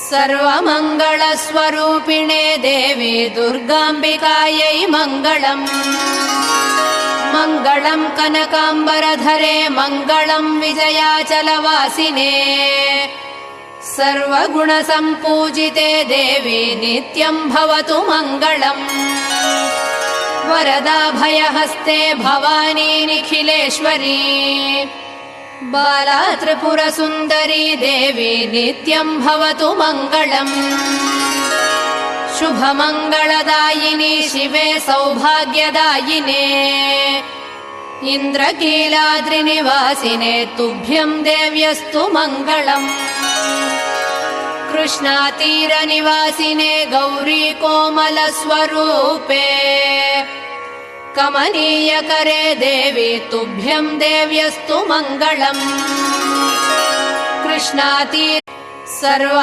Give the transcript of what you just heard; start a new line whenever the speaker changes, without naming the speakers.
सर्वमङ्गलस्वरूपिणे देवी दुर्गाम्बिकायै मङ्गलम्। मङ्गलम् कनकाम्बरधरे मङ्गलम् विजयाचलवासिने। सर्वगुणसम्पूजिते देवी नित्यम् भवतु मङ्गलम्। वरदाभयहस्ते भवानी निखिलेश्वरी। बाला त्रिपुरसुन्दरी देवी नित्यम् भवतु मङ्गलम्। शुभमङ्गलदायिनी शिवे सौभाग्यदायिने। इन्द्रकीलाद्रिनिवासिने तुभ्यम् देव्यस्तु मङ्गलम्। कृष्णातीरनिवासिने गौरी कोमलस्वरूपे। कमनीयकरे देवी तुभ्यम् देव्यस्तु मङ्गलम्। कृष्णातीर सर्व